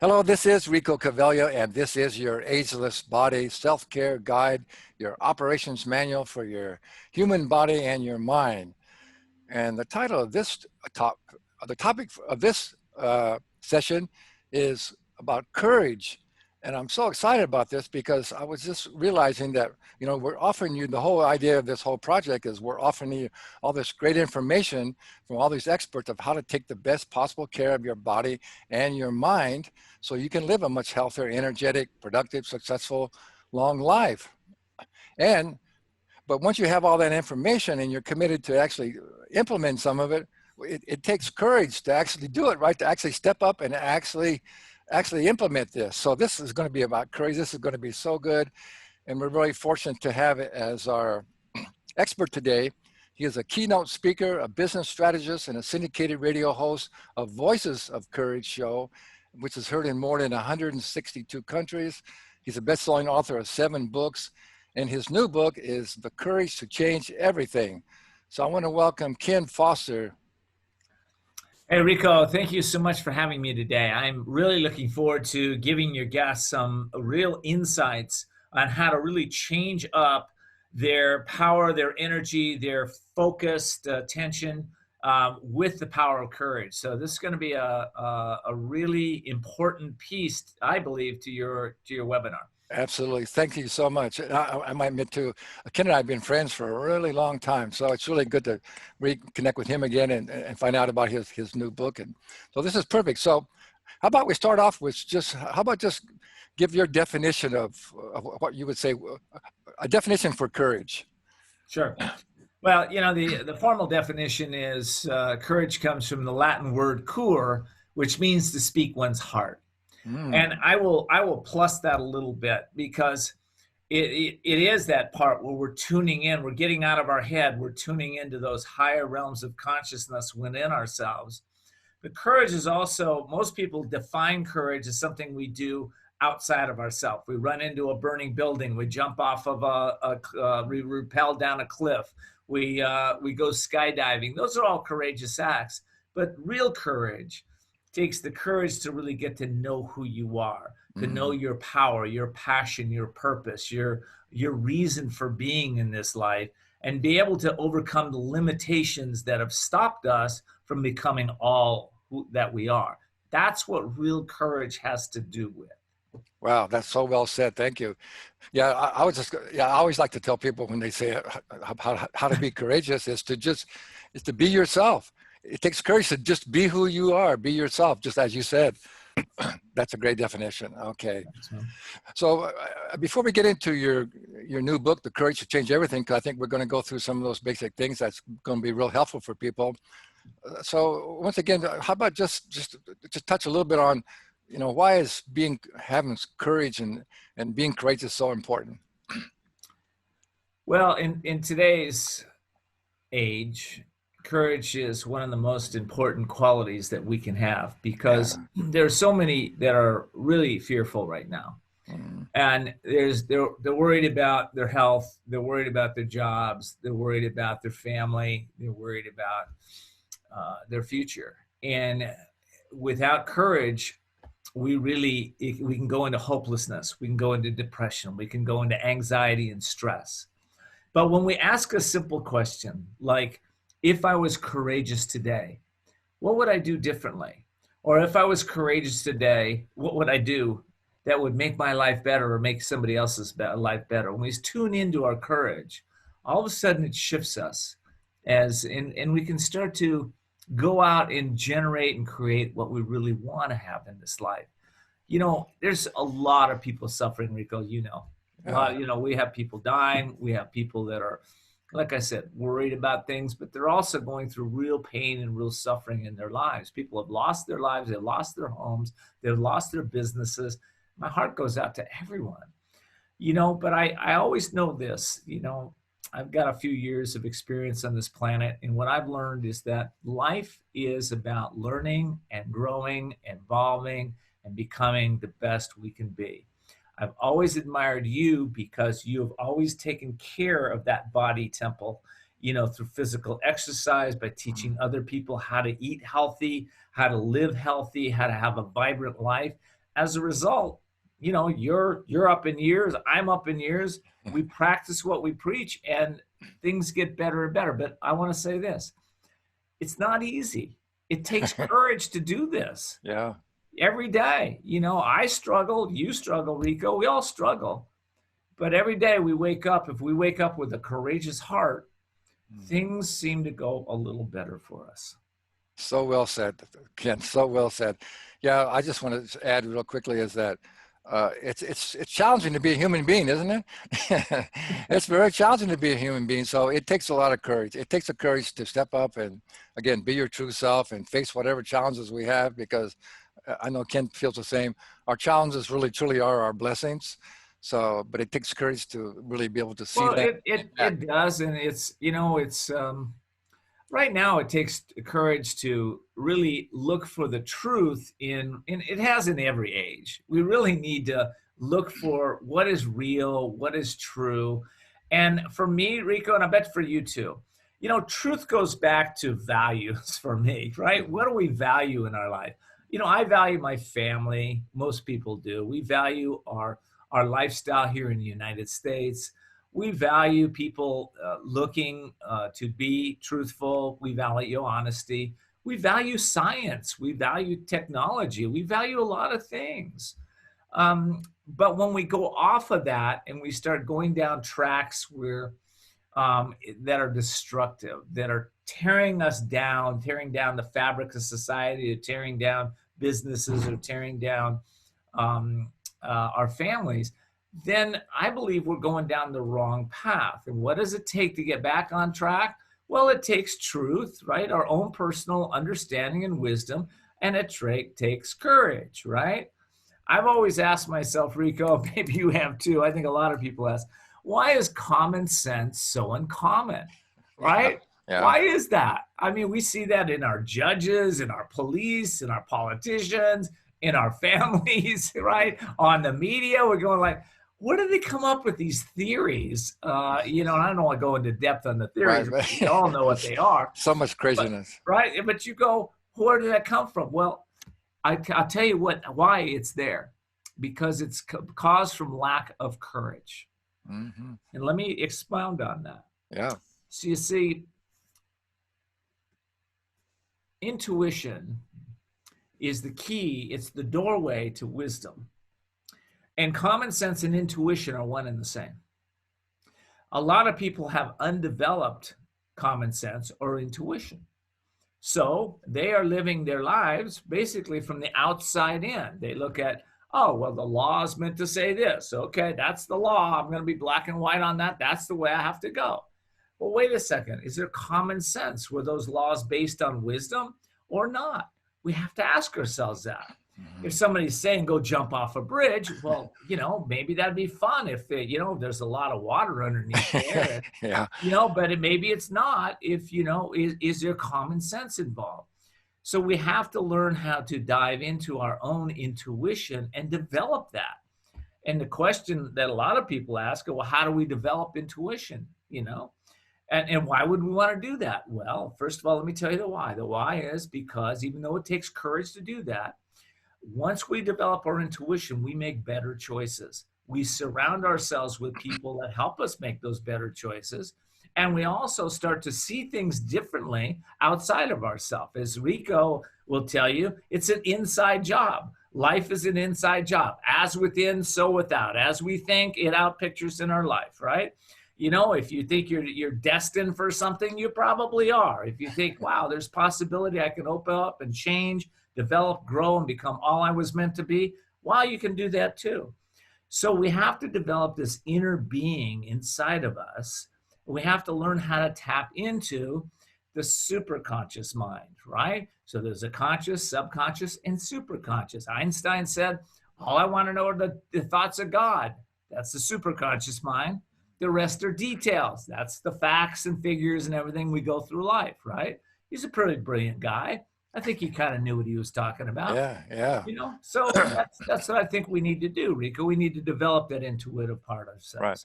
Hello, this is Rico Cavello, and this is your Ageless Body Self-Care Guide, your operations manual for your human body and your mind. And the title of this the topic of this session is about courage. And I'm so excited about this because I was just realizing that, we're offering you the whole idea of this whole project is we're offering you all this great information from all these experts of how to take the best possible care of your body and your mind so you can live a much healthier, energetic, productive, successful, long life. But once you have all that information and you're committed to actually implement some of it, it takes courage to actually do it, right? To actually step up and actually implement this. So this is going to be about courage. This is going to be so good. And we're really fortunate to have it as our expert today. He is a keynote speaker, a business strategist, and a syndicated radio host of Voices of Courage show, which is heard in more than 162 countries. He's a best-selling author of 7 books. And his new book is The Courage to Change Everything. So I want to welcome Ken Foster. Hey, Rico, thank you so much for having me today. I'm really looking forward to giving your guests some real insights on how to really change up their power, their energy, their focused attention with the power of courage. So this is going to be a really important piece, I believe, to your webinar. Absolutely. Thank you so much. I might admit too, Ken and I have been friends for a really long time. So it's really good to reconnect with him again and find out about his new book. And so this is perfect. So how about we start off with just give your definition of what you would say, a definition for courage. Sure. Well, the formal definition is courage comes from the Latin word cur, which means to speak one's heart. And I will plus that a little bit because it is that part where we're tuning in, we're getting out of our head, we're tuning into those higher realms of consciousness within ourselves. But courage is also, most people define courage as something we do outside of ourselves. We run into a burning building, we jump off of we rappel down a cliff, we go skydiving. Those are all courageous acts. But real courage takes the courage to really get to know who you are, to know your power, your passion, your purpose, your reason for being in this life, and be able to overcome the limitations that have stopped us from becoming all that we are. That's what real courage has to do with. Wow, that's so well said. Thank you. Yeah, I always like to tell people when they say how to be courageous is to be yourself. It takes courage to just be who you are, be yourself, just as you said. That's a great definition. Okay. So before we get into your new book, The Courage to Change Everything, because I think we're going to go through some of those basic things that's going to be real helpful for people. So once again, how about just touch a little bit on, why is having courage and being courageous so important? Well, in today's age, courage is one of the most important qualities that we can have because there are so many that are really fearful right now. And they're worried about their health, they're worried about their jobs, they're worried about their family, they're worried about their future. And without courage, we can go into hopelessness, we can go into depression, we can go into anxiety and stress. But when we ask a simple question like, if I was courageous today, what would I do differently? Or if I was courageous today, what would I do that would make my life better or make somebody else's life better? When we tune into our courage, all of a sudden it shifts us and we can start to go out and generate and create what we really want to have in this life. There's a lot of people suffering, Rico, we have people dying, we have people that are, like I said, worried about things, but they're also going through real pain and real suffering in their lives. People have lost their lives, they've lost their homes, they've lost their businesses. My heart goes out to everyone, but I always know this, I've got a few years of experience on this planet. And what I've learned is that life is about learning and growing, evolving, and becoming the best we can be. I've always admired you because you have always taken care of that body temple, through physical exercise, by teaching other people how to eat healthy, how to live healthy, how to have a vibrant life. as a result, you know, you're up in years, I'm up in years. We practice what we preach, and things get better and better. But I want to say this: it's not easy. It takes courage to do this Yeah. every day. You know, I struggle, you struggle, Rico. We all struggle. But every day we wake up, if we wake up with a courageous heart, things seem to go a little better for us. So well said, Ken. So well said. Yeah, I just want to add real quickly is that it's challenging to be a human being, isn't it? It's very challenging to be a human being. So it takes a lot of courage. It takes the courage to step up and, again, be your true self and face whatever challenges we have, because I know Ken feels the same. Our challenges really truly are our blessings. So, but it takes courage to really be able to see Well, that. it does, and it's, you know, it's right now it takes courage to really look for the truth in it has in every age. We really need to look for what is real, what is true. And for me, Rico, and I bet for you too, you know, truth goes back to values for me, right? What do we value in our life? You know, I value my family. Most people do. We value our lifestyle here in the United States. We value people looking to be truthful. We value honesty. We value science. We value technology. We value a lot of things. But when we go off of that and we start going down tracks where that are destructive, that are tearing us down, tearing down the fabric of society, or tearing down businesses, or tearing down our families, then I believe we're going down the wrong path. And what does it take to get back on track? Well, it takes truth, right? Our own personal understanding and wisdom, and it takes courage, right? I've always asked myself, Rico, maybe you have too, I think a lot of people ask, why is common sense so uncommon, right? Yeah. Why is that? I mean, we see that in our judges, in our police, in our politicians, in our families, right? On the media, we're going like, where do they come up with these theories? You know, and I don't want to go into depth on the theories. Right, We all know what they are. So much craziness. But, right? But you go, where did that come from? Well, I'll tell you why it's there. Because it's caused from lack of courage. Mm-hmm. And let me expound on that. Yeah. So you see, intuition is the key. It's the doorway to wisdom. And common sense and intuition are one and the same. A lot of people have undeveloped common sense or intuition. So they are living their lives basically from the outside in. They look at, oh, well, the law is meant to say this. Okay, that's the law. I'm going to be black and white on that. That's the way I have to go. Well, wait a second. Is there common sense? Were those laws based on wisdom or not? We have to ask ourselves that. If somebody's saying go jump off a bridge, well, you know, maybe that'd be fun if you know, there's a lot of water underneath there. Yeah. You know, but maybe it's not if, you know, is there common sense involved? So we have to learn how to dive into our own intuition and develop that. And the question that a lot of people ask, well, how do we develop intuition? You know, and why would we want to do that? Well, first of all, let me tell you the why. The why is because even though it takes courage to do that, once we develop our intuition, we make better choices. We surround ourselves with people that help us make those better choices. And we also start to see things differently outside of ourselves. As Rico will tell you, it's an inside job. Life is an inside job. As within, so without. As we think, it outpictures in our life, right? You know, if you think you're destined for something, you probably are. If you think, wow, there's possibility I can open up and change, develop, grow, and become all I was meant to be, well, you can do that too. So we have to develop this inner being inside of us. We have to learn how to tap into the superconscious mind, right? So there's a conscious, subconscious, and superconscious. Einstein said, all I want to know are the thoughts of God. That's the superconscious mind. The rest are details. That's the facts and figures and everything we go through life, right? He's a pretty brilliant guy. I think he kind of knew what he was talking about. Yeah. You know, so that's what I think we need to do, Rico. We need to develop that intuitive part of ourselves. Right.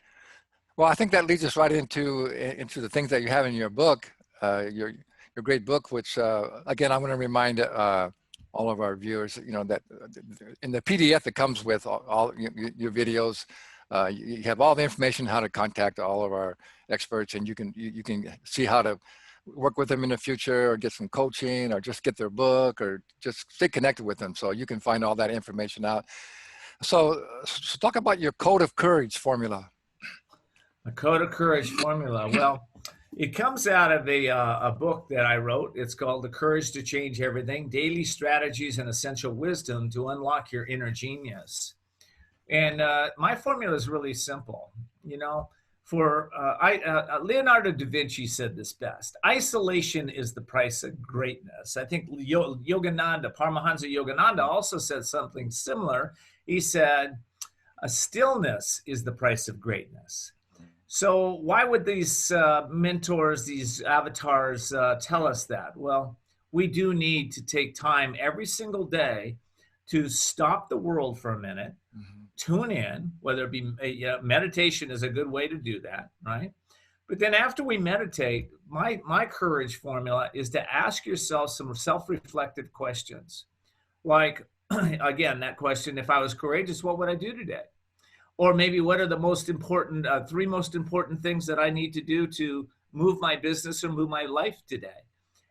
Well, I think that leads us right into the things that you have in your book, your great book, which again, I'm going to remind all of our viewers, you know, that in the PDF that comes with all your videos, you have all the information how to contact all of our experts, and you can see how to work with them in the future, or get some coaching, or just get their book, or just stay connected with them. So you can find all that information out. So talk about your Code of Courage formula. A Code of Courage formula. Well, it comes out of a book that I wrote. It's called The Courage to Change Everything, Daily Strategies and Essential Wisdom to Unlock Your Inner Genius. And my formula is really simple. You know, Leonardo da Vinci said this best: isolation is the price of greatness. I think Yogananda, Paramahansa Yogananda, also said something similar. He said, a stillness is the price of greatness. So why would these mentors, these avatars tell us that? Well, we do need to take time every single day to stop the world for a minute, tune in, whether it be meditation is a good way to do that, right? But then after we meditate, my courage formula is to ask yourself some self-reflective questions. Like, again, that question, if I was courageous, what would I do today? Or maybe what are the most important, three most important things that I need to do to move my business or move my life today?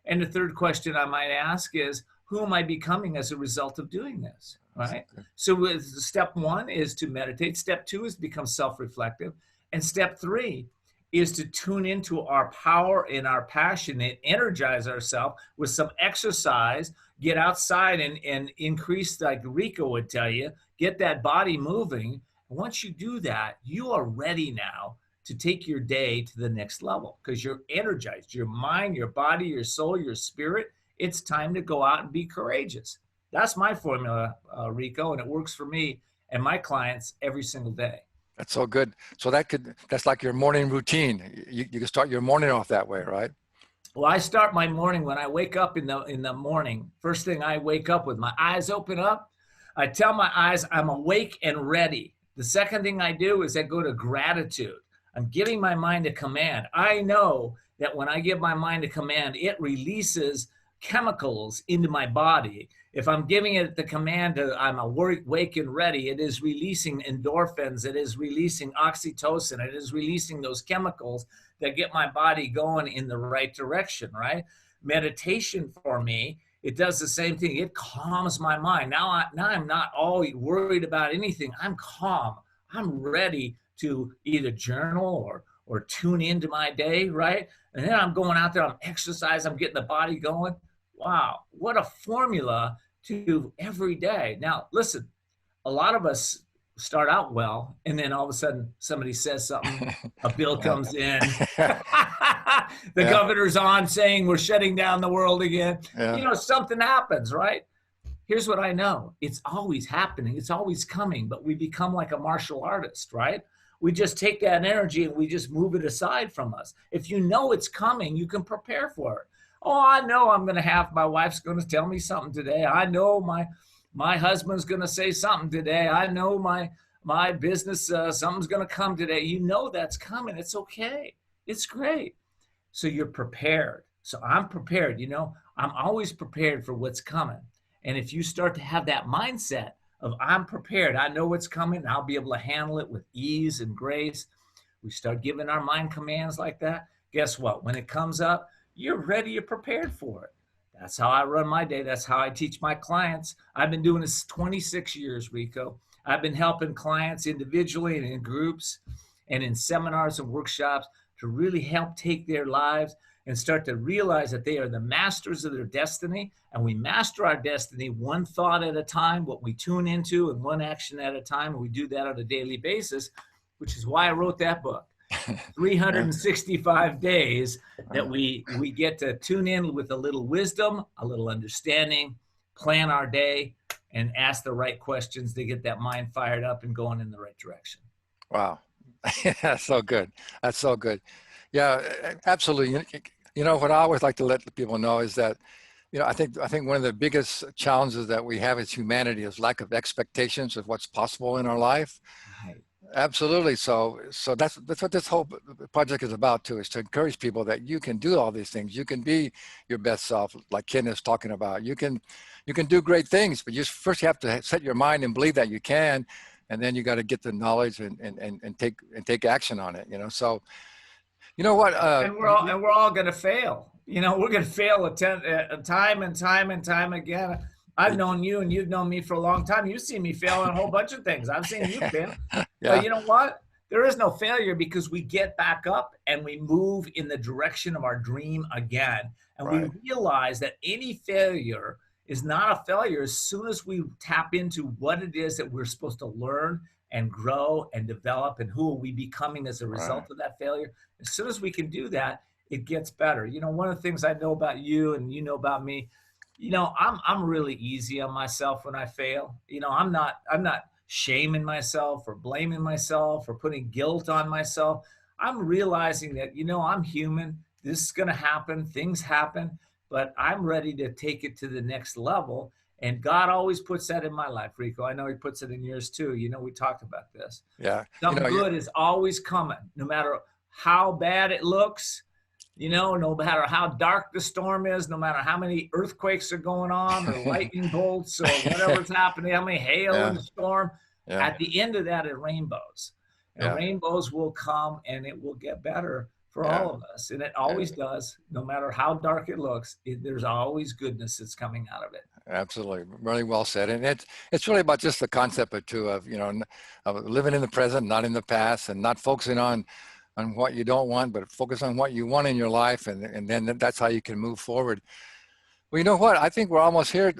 And the third question I might ask is, who am I becoming as a result of doing this, right? So with step one is to meditate. Step two is to become self-reflective. And step three is to tune into our power and our passion and energize ourselves with some exercise, get outside and increase, like Rico would tell you, get that body moving. Once you do that, you are ready now to take your day to the next level because you're energized, your mind, your body, your soul, your spirit. It's time to go out and be courageous. That's my formula, Rico, and it works for me and my clients every single day. That's so good. So that's like your morning routine. You can start your morning off that way, right? Well, I start my morning when I wake up in the morning. First thing I wake up with, my eyes open up. I tell my eyes I'm awake and ready. The second thing I do is I go to gratitude. I'm giving my mind a command. I know that when I give my mind a command, it releases chemicals into my body. If I'm giving it the command to I'm awake and ready, it is releasing endorphins, it is releasing oxytocin, it is releasing those chemicals that get my body going in the right direction, right? Meditation for me, it does the same thing. It calms my mind. Now I'm not all worried about anything. I'm calm. I'm ready to either journal or tune into my day, right? And then I'm going out there, I'm exercising, I'm getting the body going. Wow, what a formula to do every day. Now, listen, a lot of us start out well, and then all of a sudden somebody says something, a bill comes in, the governor's on saying we're shutting down the world again. You know, something happens, right? Here's what I know. It's always happening. It's always coming, but we become like a martial artist, right? We just take that energy and we just move it aside from us. If you know it's coming, you can prepare for it. Oh, I know I'm going to have, my wife's going to tell me something today. I know my husband's going to say something today. I know my business, something's going to come today. You know that's coming. It's okay. It's great. So you're prepared. So I'm prepared. You know, I'm always prepared for what's coming. And if you start to have that mindset of I'm prepared, I know what's coming, and I'll be able to handle it with ease and grace. We start giving our mind commands like that. Guess what? When it comes up, you're ready, you're prepared for it. That's how I run my day. That's how I teach my clients. I've been doing this 26 years, Rico. I've been helping clients individually and in groups and in seminars and workshops to really help take their lives and start to realize that they are the masters of their destiny. And we master our destiny one thought at a time, what we tune into, and one action at a time. And we do that on a daily basis, which is why I wrote that book. 365 days that we get to tune in with a little wisdom, a little understanding, plan our day, and ask the right questions to get that mind fired up and going in the right direction. Wow. That's so good. That's so good. Yeah, absolutely. You know, what I always like to let people know is that, you know, I think one of the biggest challenges that we have as humanity is lack of expectations of what's possible in our life. Right. Absolutely. So that's what this whole project is about too, is to encourage people that you can do all these things. You can be your best self, like Ken is talking about. You can do great things, but you first you have to set your mind and believe that you can, and then you got to get the knowledge and take action on it. So you know what? And we're all going to fail. We're going to fail time and time and time again. I've known you, and you've known me for a long time. You've seen me fail in a whole bunch of things. I've seen you fail. Yeah. But you know what? There is no failure, because we get back up and we move in the direction of our dream again. And Right. we realize that any failure is not a failure as soon as we tap into what it is that we're supposed to learn and grow and develop, and who are we becoming as a result Right. of that failure. As soon as we can do that, it gets better. One of the things I know about you, and you know about me, I'm really easy on myself when I fail. I'm not shaming myself or blaming myself or putting guilt on myself. I'm realizing that, I'm human. This is going to happen. Things happen, but I'm ready to take it to the next level. And God always puts that in my life, Rico. I know he puts it in yours too. We talked about this. Yeah. Something good is always coming, no matter how bad it looks, no matter how dark the storm is, no matter how many earthquakes are going on or lightning bolts or whatever's happening, how many hail in the storm. Yeah. At the end of that are rainbows. And Yeah. rainbows will come, and it will get better for Yeah. all of us. And it always does, no matter how dark it looks. There's always goodness that's coming out of it. Absolutely, really well said. And it's really about just the concept of of living in the present, not in the past, and not focusing on what you don't want, but focus on what you want in your life, and then that's how you can move forward. Well, you know what? I think we're almost here.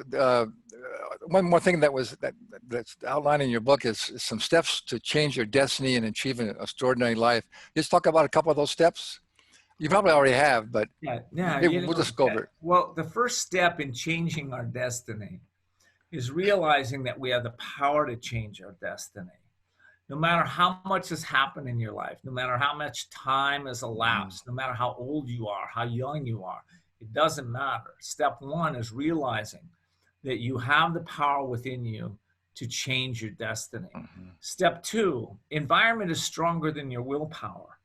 One more thing that's outlined in your book is some steps to change your destiny and achieve an extraordinary life. Just talk about a couple of those steps. You probably already have, but Yeah. we'll just go over it. Well, the first step in changing our destiny is realizing that we have the power to change our destiny. No matter how much has happened in your life, no matter how much time has elapsed, no matter how old you are, how young you are, it doesn't matter. Step one is realizing that you have the power within you to change your destiny. Step two, environment is stronger than your willpower.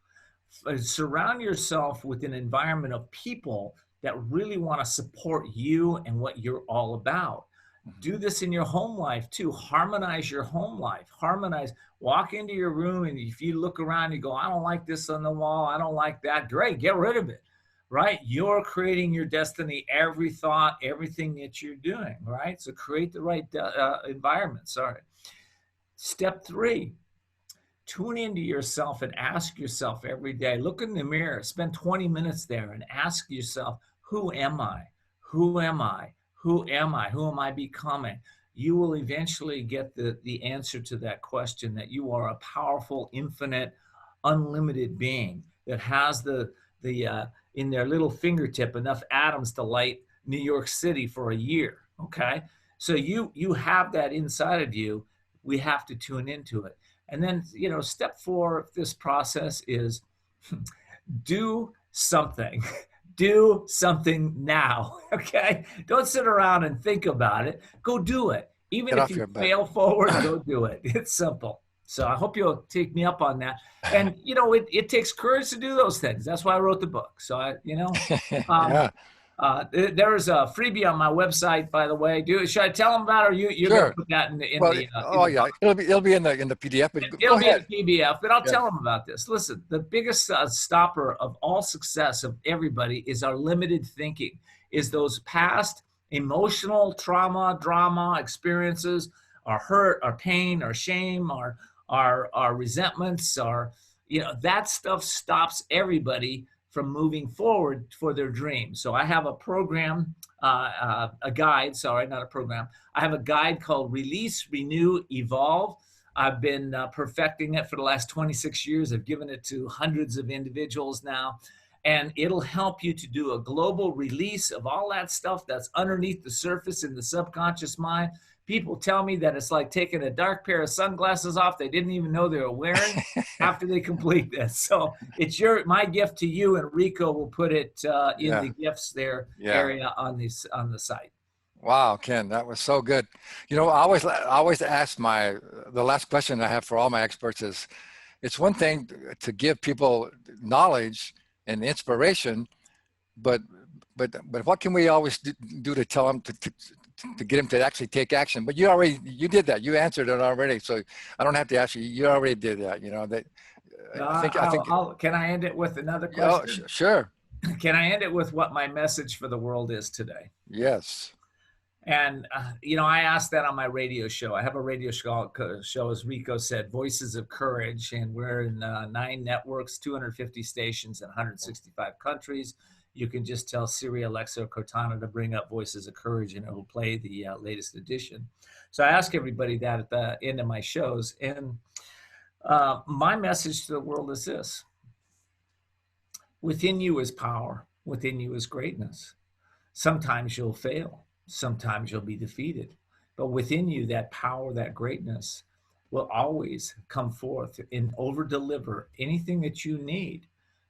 Surround yourself with an environment of people that really want to support you and what you're all about. Do this in your home life too. Harmonize your home life. Walk into your room, and if you look around, you go, I don't like this on the wall. I don't like that. Great, get rid of it, right? You're creating your destiny, every thought, everything that you're doing, right? So create the right environment. Step three, tune into yourself and ask yourself every day, look in the mirror, spend 20 minutes there and ask yourself, who am I? Who am I? Who am I? Who am I becoming? You will eventually get the answer to that question, that you are a powerful, infinite, unlimited being that has in their little fingertip enough atoms to light New York City for a year. Okay. So you have that inside of you. We have to tune into it. And then, step 4 of this process is do something. Do something now, okay? Don't sit around and think about it. Go do it. Even if you fail forward, go do it. It's simple. So I hope you'll take me up on that. And, it takes courage to do those things. That's why I wrote the book. So, Yeah. There's a freebie on my website, by the way. Should I tell them about it, or you're Sure. going to put that in the yeah, it'll be in the PDF. But it'll be in the PDF, but I'll tell them about this. Listen, the biggest stopper of all success of everybody is our limited thinking, is those past emotional drama experiences, our hurt, our pain, our shame, our resentments, that stuff stops everybody from moving forward for their dreams. So I have a program, a guide, not a program. I have a guide called Release, Renew, Evolve. I've been perfecting it for the last 26 years. I've given it to hundreds of individuals now. And it'll help you to do a global release of all that stuff that's underneath the surface in the subconscious mind. People tell me that it's like taking a dark pair of sunglasses off they didn't even know they were wearing after they complete this. So it's my gift to you, and Rico will put it in the gifts area on the site. Wow, Ken, that was so good. You know, I always ask the last question I have for all my experts is, it's one thing to give people knowledge and inspiration, but but what can we always do to tell them to get them to actually take action? But you did that. You answered it already, so I don't have to ask you. You already did that. You know that. I think. Can I end it with another Oh, question? sure. Can I end it with what my message for the world is today? Yes. And, you know, I asked that on my radio show. I have a radio show, as Rico said, Voices of Courage, and we're in 9 networks, 250 stations in 165 countries. You can just tell Siri, Alexa, or Cortana to bring up Voices of Courage, and it will play the latest edition. So I ask everybody that at the end of my shows. And my message to the world is this: within you is power, within you is greatness. Sometimes you'll fail. Sometimes you'll be defeated. But within you, that power, that greatness will always come forth and over deliver anything that you need.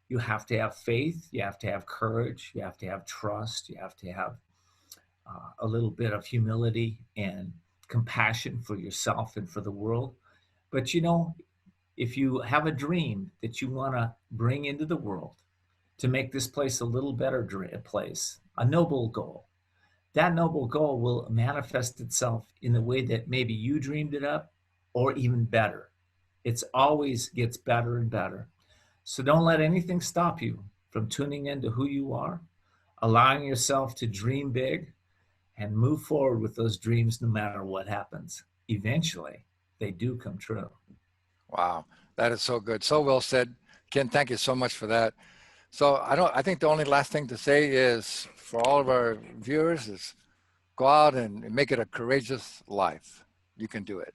You have to have faith. You have to have courage. You have to have trust. You have to have a little bit of humility and compassion for yourself and for the world. But you know, if you have a dream that you want to bring into the world to make this place a little better place, a noble goal, that noble goal will manifest itself in the way that maybe you dreamed it up, or even better. It's always gets better and better. So don't let anything stop you from tuning into who you are, allowing yourself to dream big and move forward with those dreams no matter what happens. Eventually, they do come true. Wow, that is so good. So well said, Ken. Thank you so much for that. So I think the only last thing to say is for all of our viewers is go out and make it a courageous life. You can do it.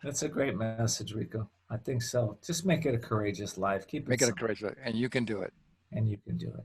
That's a great message, Rico. I think so. Just make it a courageous life. Keep it Make it a simple, courageous, and you can do it. and you can do it.